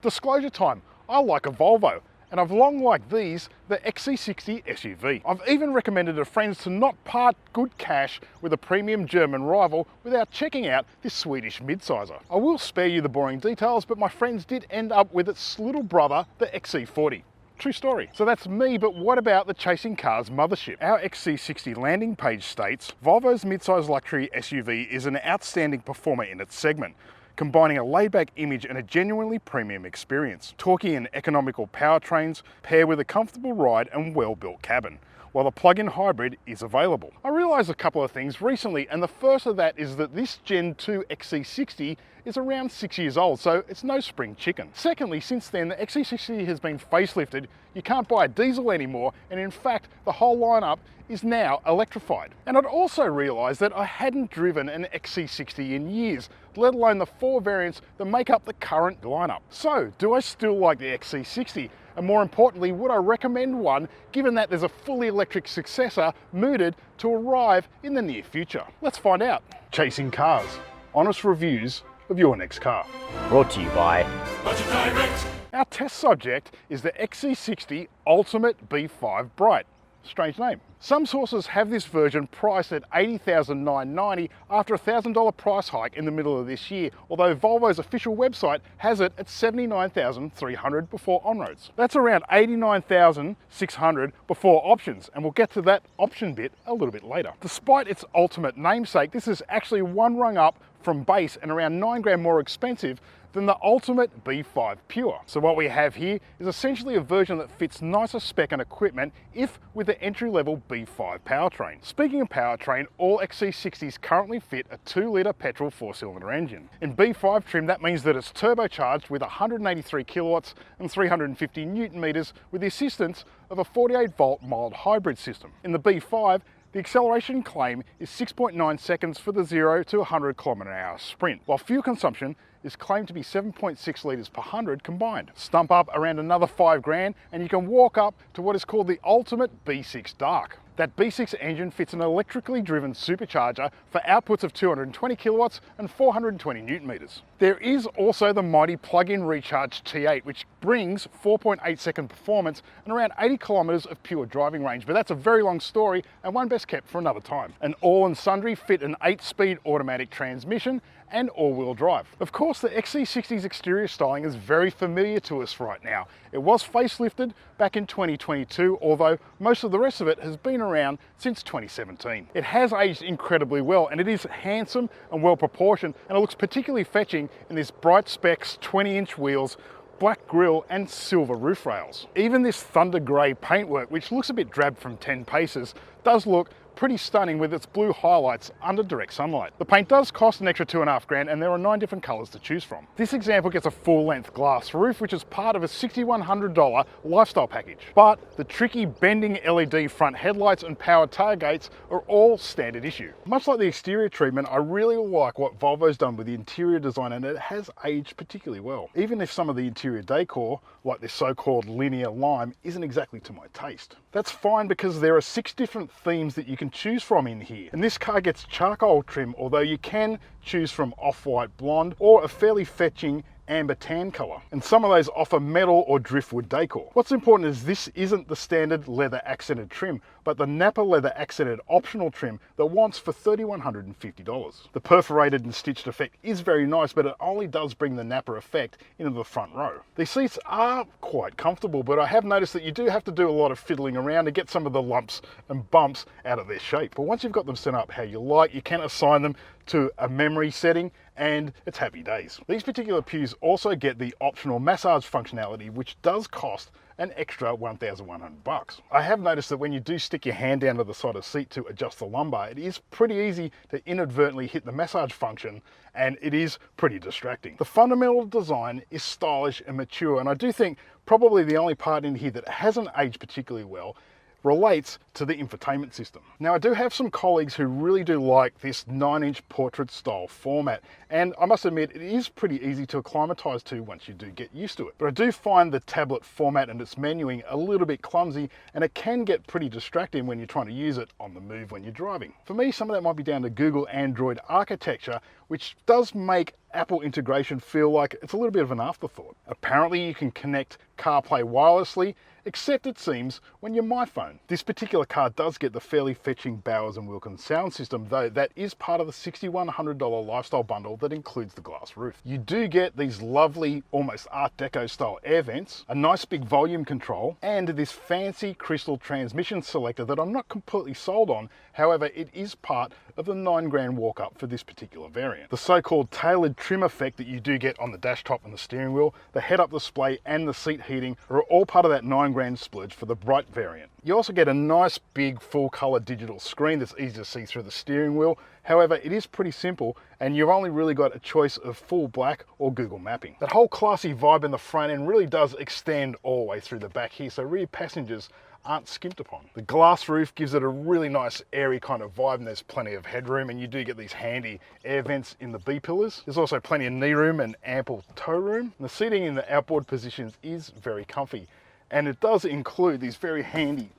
Disclosure time, I like a Volvo, and I've long liked these, the XC60 SUV. I've even recommended to friends to not part good cash with a premium German rival without checking out this Swedish midsizer. I will spare you the boring details, but my friends did end up with its little brother, the XC40. True story. So that's me, but what about the Chasing Cars mothership? Our XC60 landing page states, Volvo's midsize luxury SUV is an outstanding performer in its segment, combining a laid-back image and a genuinely premium experience. Torquey and economical powertrains pair with a comfortable ride and well-built cabin, while the plug-in hybrid is available. I realised a couple of things recently, and the first of that is that this Gen 2 XC60 is around 6 years old, so it's no spring chicken. Secondly, since then, the XC60 has been facelifted, you can't buy a diesel anymore, and in fact, the whole lineup is now electrified. And I'd also realised that I hadn't driven an XC60 in years, let alone the 4 variants that make up the current lineup. So, do I still like the XC60? And more importantly, would I recommend one, given that there's a fully electric successor mooted to arrive in the near future? Let's find out. Chasing Cars, honest reviews of your next car. Brought to you by Budget Direct. Our test subject is the XC60 Ultimate B5 Bright. Strange name. Some sources have this version priced at $80,990 after a $1,000 price hike in the middle of this year, although Volvo's official website has it at $79,300 before on-roads. That's around $89,600 before options, and we'll get to that option bit a little bit later. Despite its ultimate namesake, this is actually one rung up from base and around 9 grand more expensive than the Ultimate B5 Pure. So what we have here is essentially a version that fits nicer spec and equipment, if with the entry-level B5 powertrain. Speaking of powertrain, all XC60s currently fit a 2-litre petrol 4-cylinder engine. In B5 trim, that means that it's turbocharged with 183 kilowatts and 350 newton meters with the assistance of a 48-volt mild hybrid system. In the B5, the acceleration claim is 6.9 seconds for the 0 to 100 km/h sprint, while fuel consumption is claimed to be 7.6 litres per 100 combined. Stump up around another 5 grand and you can walk up to what is called the Ultimate B6 Dark. That B6 engine fits an electrically driven supercharger for outputs of 220 kilowatts and 420 newton meters. There is also the mighty plug-in recharge T8, which brings 4.8 second performance and around 80 kilometers of pure driving range, but that's a very long story and one best kept for another time. And all and sundry fit an 8-speed automatic transmission and all-wheel drive. Of course, the XC60's exterior styling is very familiar to us right now. It was facelifted back in 2022, although most of the rest of it has been around since 2017. It has aged incredibly well, and it is handsome and well proportioned, and it looks particularly fetching in this bright specs 20-inch wheels, black grille and silver roof rails. Even this thunder grey paintwork, which looks a bit drab from 10 paces, does look pretty stunning with its blue highlights under direct sunlight. The paint does cost an extra 2.5 grand, and there are 9 different colours to choose from. This example gets a full-length glass roof, which is part of a $6,100 lifestyle package. But the tricky bending LED front headlights and power tailgates are all standard issue. Much like the exterior treatment, I really like what Volvo's done with the interior design, and it has aged particularly well. Even if some of the interior decor, like this so-called linear lime, isn't exactly to my taste. That's fine, because there are 6 different themes that you can choose from in here. And this car gets charcoal trim, although you can choose from off-white blonde or a fairly fetching amber tan colour, and some of those offer metal or driftwood decor. What's important is this isn't the standard leather accented trim, but the Nappa leather accented optional trim that wants for $3,150. The perforated and stitched effect is very nice, but it only does bring the Nappa effect into the front row. These seats are quite comfortable, but I have noticed that you do have to do a lot of fiddling around to get some of the lumps and bumps out of their shape. But once you've got them set up how you like, you can assign them to a memory setting, and it's happy days. These particular pews also get the optional massage functionality, which does cost an extra $1,100. I have noticed that when you do stick your hand down to the side of the seat to adjust the lumbar, it is pretty easy to inadvertently hit the massage function, and it is pretty distracting. The fundamental design is stylish and mature, and I do think probably the only part in here that hasn't aged particularly well relates to the infotainment system. Now, I do have some colleagues who really do like this 9-inch portrait style format, and I must admit it is pretty easy to acclimatise to once you do get used to it. But I do find the tablet format and its menuing a little bit clumsy, and it can get pretty distracting when you're trying to use it on the move when you're driving. For me, some of that might be down to Google Android architecture, which does make Apple integration feel like it's a little bit of an afterthought. Apparently you can connect CarPlay wirelessly, except it seems when you're my phone. This particular car does get the fairly fetching Bowers & Wilkins sound system, though that is part of the $6,100 lifestyle bundle that includes the glass roof. You do get these lovely, almost Art Deco style air vents, a nice big volume control, and this fancy crystal transmission selector that I'm not completely sold on. However, it is part of the $9,000 walk up for this particular variant. The so-called tailored trim effect that you do get on the dash top and the steering wheel, the head-up display and the seat heating are all part of that $9,000 splurge for the bright variant. You also get a nice big full color digital screen that's easy to see through the steering wheel. However, it is pretty simple and you've only really got a choice of full black or Google mapping. That whole classy vibe in the front end really does extend all the way through the back here, so rear passengers aren't skimped upon. The glass roof gives it a really nice airy kind of vibe, and there's plenty of headroom, and you do get these handy air vents in the B pillars. There's also plenty of knee room and ample toe room. And the seating in the outboard positions is very comfy, and it does include these very handy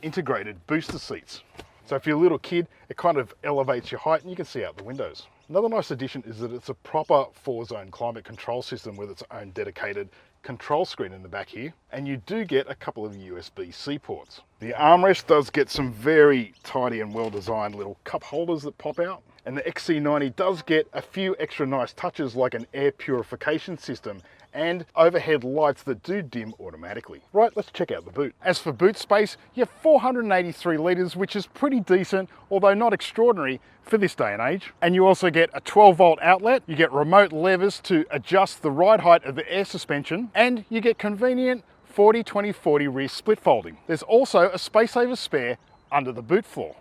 integrated booster seats. So if you're a little kid, it kind of elevates your height and you can see out the windows. Another nice addition is that it's a proper 4-zone climate control system with its own dedicated control screen in the back here, and you do get a couple of USB-C ports. The armrest does get some very tidy and well-designed little cup holders that pop out, and the XC90 does get a few extra nice touches like an air purification system and overhead lights that do dim automatically. Right, let's check out the boot. As for boot space, you have 483 litres, which is pretty decent, although not extraordinary for this day and age. And you also get a 12-volt outlet, you get remote levers to adjust the ride height of the air suspension, and you get convenient 40-20-40 rear split folding. There's also a space saver spare under the boot floor.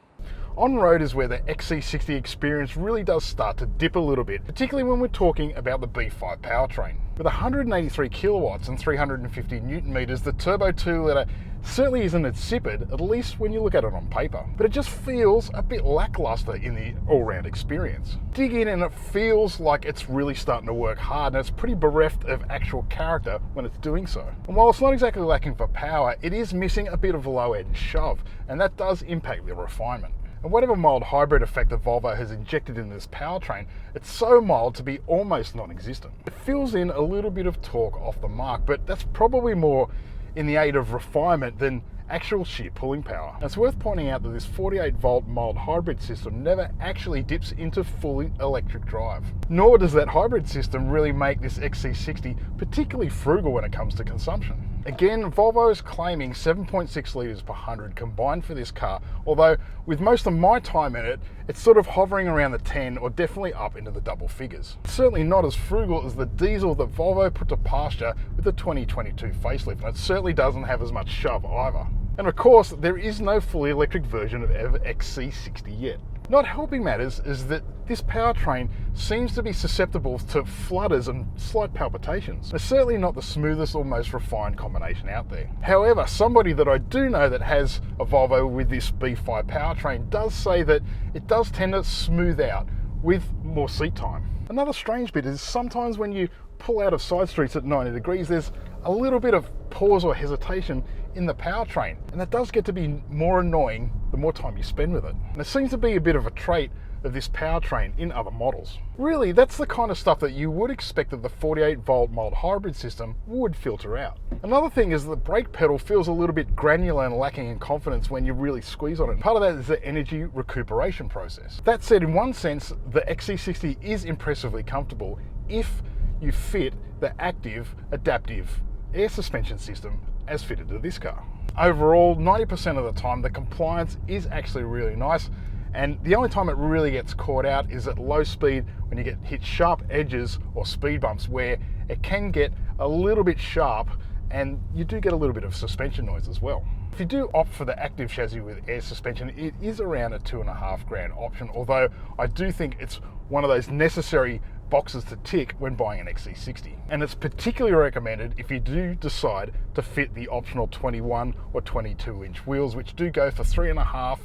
On road is where the XC60 experience really does start to dip a little bit, particularly when we're talking about the B5 powertrain. With 183 kilowatts and 350 newton meters, the turbo 2-litre certainly isn't insipid, at least when you look at it on paper. But it just feels a bit lackluster in the all-round experience. Dig in and it feels like it's really starting to work hard, and it's pretty bereft of actual character when it's doing so. And while it's not exactly lacking for power, it is missing a bit of a low-end shove, and that does impact the refinement. And whatever mild hybrid effect that Volvo has injected in this powertrain, it's so mild to be almost non-existent. It fills in a little bit of torque off the mark, but that's probably more in the aid of refinement than actual sheer pulling power. And it's worth pointing out that this 48-volt mild hybrid system never actually dips into fully electric drive. Nor does that hybrid system really make this XC60 particularly frugal when it comes to consumption. Again, Volvo is claiming 7.6 litres per 100 combined for this car, although with most of my time in it, it's sort of hovering around the 10 or definitely up into the double figures. Certainly not as frugal as the diesel that Volvo put to pasture with the 2022 facelift, and it certainly doesn't have as much shove either. And of course, there is no fully electric version of XC60 yet. Not helping matters is that this powertrain seems to be susceptible to flutters and slight palpitations. It's certainly not the smoothest or most refined combination out there. However, somebody that I do know that has a Volvo with this B5 powertrain does say that it does tend to smooth out with more seat time. Another strange bit is sometimes when you pull out of side streets at 90 degrees, there's a little bit of pause or hesitation in the powertrain, and that does get to be more annoying the more time you spend with it. And it seems to be a bit of a trait of this powertrain in other models. Really, that's the kind of stuff that you would expect that the 48-volt mild hybrid system would filter out. Another thing is the brake pedal feels a little bit granular and lacking in confidence when you really squeeze on it. Part of that is the energy recuperation process. That said, in one sense, the XC60 is impressively comfortable if you fit the active adaptive air suspension system as fitted to this car. Overall, 90% of the time, the compliance is actually really nice, and the only time it really gets caught out is at low speed when you get hit sharp edges or speed bumps where it can get a little bit sharp and you do get a little bit of suspension noise as well. If you do opt for the active chassis with air suspension, it is around a $2,500 option, although I do think it's one of those necessary boxes to tick when buying an XC60. And it's particularly recommended if you do decide to fit the optional 21 or 22 inch wheels, which do go for $3,500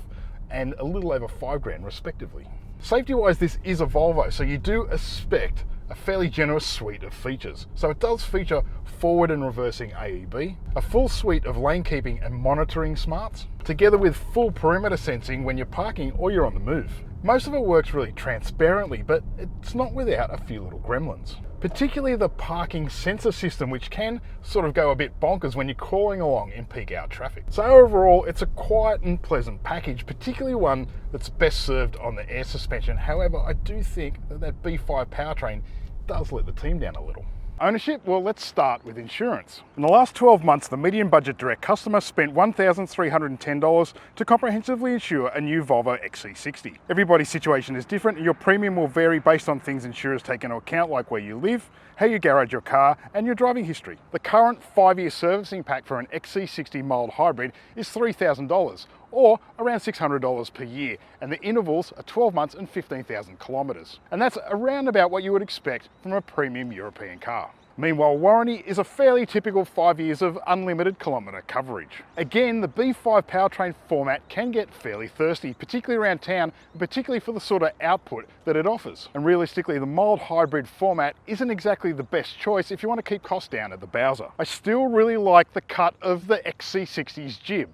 and a little over $5,000 respectively. Safety wise, this is a Volvo, so you do expect a fairly generous suite of features. So it does feature forward and reversing AEB, a full suite of lane keeping and monitoring smarts, together with full perimeter sensing when you're parking or you're on the move. Most of it works really transparently, but it's not without a few little gremlins. Particularly the parking sensor system, which can sort of go a bit bonkers when you're crawling along in peak hour traffic. So overall, it's a quiet and pleasant package, particularly one that's best served on the air suspension. However, I do think that B5 powertrain does let the team down a little. Ownership? Well, let's start with insurance. In the last 12 months, the median budget direct customer spent $1,310 to comprehensively insure a new Volvo XC60. Everybody's situation is different and your premium will vary based on things insurers take into account, like where you live, how you garage your car, and your driving history. The current 5-year servicing pack for an XC60 mild hybrid is $3,000, or around $600 per year, and the intervals are 12 months and 15,000 kilometres. And that's around about what you would expect from a premium European car. Meanwhile, warranty is a fairly typical 5 years of unlimited kilometre coverage. Again, the B5 powertrain format can get fairly thirsty, particularly around town, and particularly for the sort of output that it offers. And realistically, the mild hybrid format isn't exactly the best choice if you want to keep costs down at the Bowser. I still really like the cut of the XC60's jib,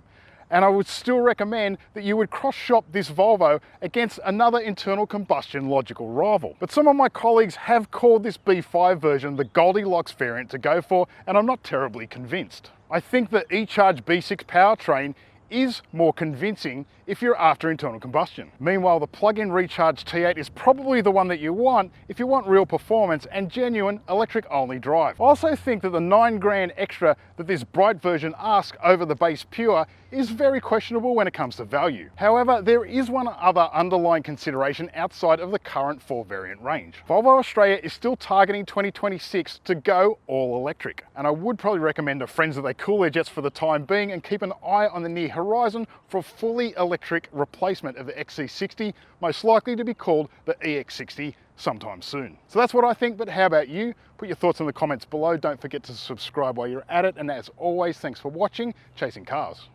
and I would still recommend that you would cross-shop this Volvo against another internal combustion logical rival. But some of my colleagues have called this B5 version the Goldilocks variant to go for, and I'm not terribly convinced. I think the eCharge B6 powertrain is more convincing if you're after internal combustion. Meanwhile, the plug-in recharge T8 is probably the one that you want if you want real performance and genuine electric-only drive. I also think that the $9,000 extra that this bright version asks over the base Pure is very questionable when it comes to value. However, there is one other underlying consideration outside of the current 4-variant range. Volvo Australia is still targeting 2026 to go all electric, and I would probably recommend to friends that they cool their jets for the time being and keep an eye on the near horizon for a fully electric replacement of the XC60, most likely to be called the EX60 sometime soon. So that's what I think, but how about you? Put your thoughts in the comments below. Don't forget to subscribe while you're at it, and as always, thanks for watching Chasing Cars.